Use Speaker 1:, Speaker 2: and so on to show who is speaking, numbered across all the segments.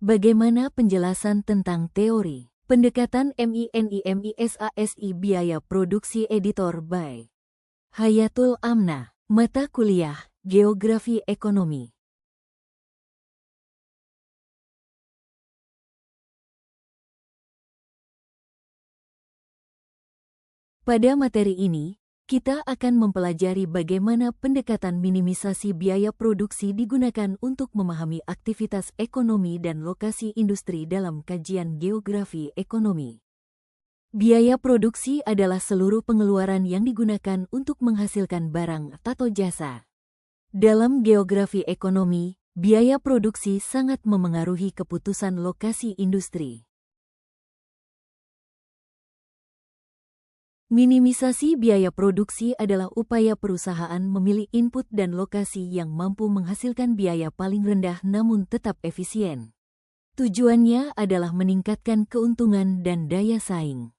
Speaker 1: Bagaimana penjelasan tentang teori pendekatan MINIMISASI biaya produksi editor by Hayatul Amna, mata kuliah Geografi Ekonomi. Pada materi ini, kita akan mempelajari bagaimana pendekatan minimisasi biaya produksi digunakan untuk memahami aktivitas ekonomi dan lokasi industri dalam kajian geografi ekonomi. Biaya produksi adalah seluruh pengeluaran yang digunakan untuk menghasilkan barang atau jasa. Dalam geografi ekonomi, biaya produksi sangat memengaruhi keputusan lokasi industri. Minimisasi biaya produksi adalah upaya perusahaan memilih input dan lokasi yang mampu menghasilkan biaya paling rendah namun tetap efisien. Tujuannya adalah meningkatkan keuntungan dan daya saing.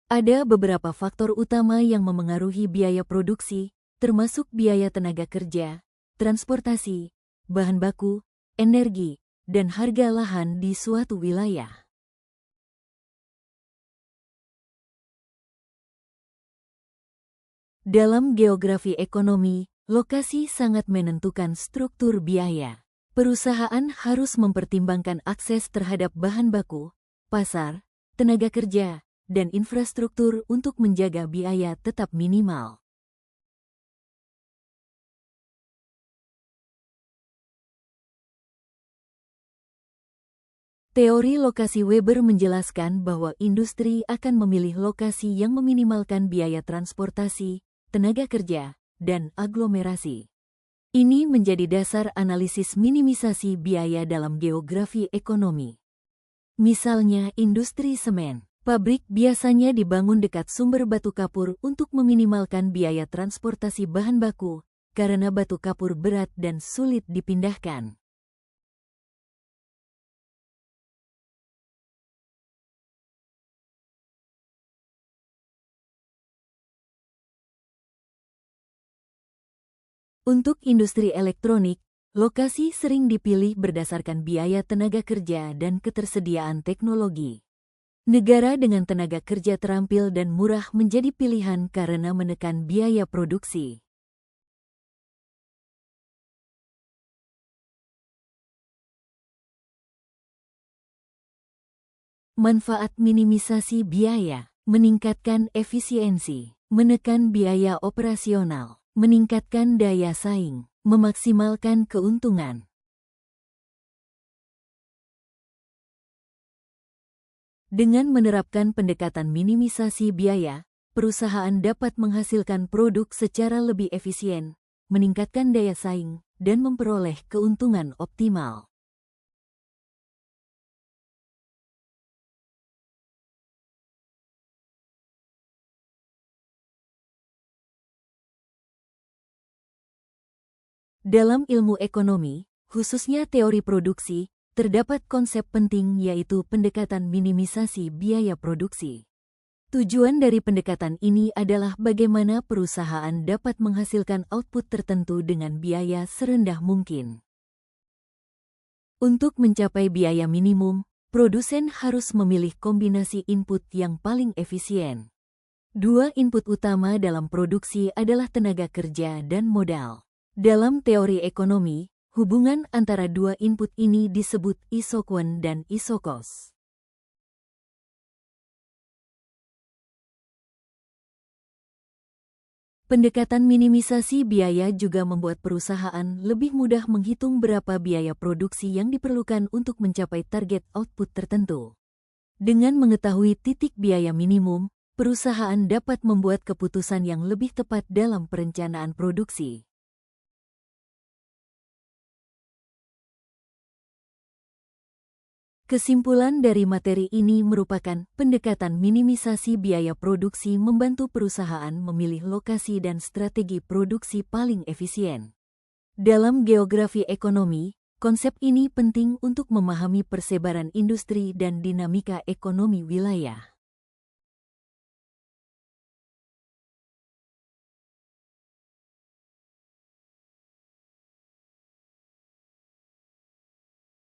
Speaker 1: Ada beberapa faktor utama yang memengaruhi biaya produksi, termasuk biaya tenaga kerja, transportasi, bahan baku, energi, dan harga lahan di suatu wilayah. Dalam geografi ekonomi, lokasi sangat menentukan struktur biaya. Perusahaan harus mempertimbangkan akses terhadap bahan baku, pasar, tenaga kerja, dan infrastruktur untuk menjaga biaya tetap minimal. Teori lokasi Weber menjelaskan bahwa industri akan memilih lokasi yang meminimalkan biaya transportasi, tenaga kerja, dan aglomerasi. Ini menjadi dasar analisis minimisasi biaya dalam geografi ekonomi. Misalnya industri semen. Pabrik biasanya dibangun dekat sumber batu kapur untuk meminimalkan biaya transportasi bahan baku, karena batu kapur berat dan sulit dipindahkan. Untuk industri elektronik, lokasi sering dipilih berdasarkan biaya tenaga kerja dan ketersediaan teknologi. Negara dengan tenaga kerja terampil dan murah menjadi pilihan karena menekan biaya produksi. Manfaat minimisasi biaya, meningkatkan efisiensi, menekan biaya operasional, meningkatkan daya saing, memaksimalkan keuntungan. Dengan menerapkan pendekatan minimisasi biaya, perusahaan dapat menghasilkan produk secara lebih efisien, meningkatkan daya saing, dan memperoleh keuntungan optimal. Dalam ilmu ekonomi, khususnya teori produksi, terdapat konsep penting yaitu pendekatan minimisasi biaya produksi. Tujuan dari pendekatan ini adalah bagaimana perusahaan dapat menghasilkan output tertentu dengan biaya serendah mungkin. Untuk mencapai biaya minimum, produsen harus memilih kombinasi input yang paling efisien. Dua input utama dalam produksi adalah tenaga kerja dan modal. Dalam teori ekonomi, hubungan antara dua input ini disebut isoquant dan isocost. Pendekatan minimisasi biaya juga membuat perusahaan lebih mudah menghitung berapa biaya produksi yang diperlukan untuk mencapai target output tertentu. Dengan mengetahui titik biaya minimum, perusahaan dapat membuat keputusan yang lebih tepat dalam perencanaan produksi. Kesimpulan dari materi ini merupakan pendekatan minimisasi biaya produksi membantu perusahaan memilih lokasi dan strategi produksi paling efisien. Dalam geografi ekonomi, konsep ini penting untuk memahami persebaran industri dan dinamika ekonomi wilayah.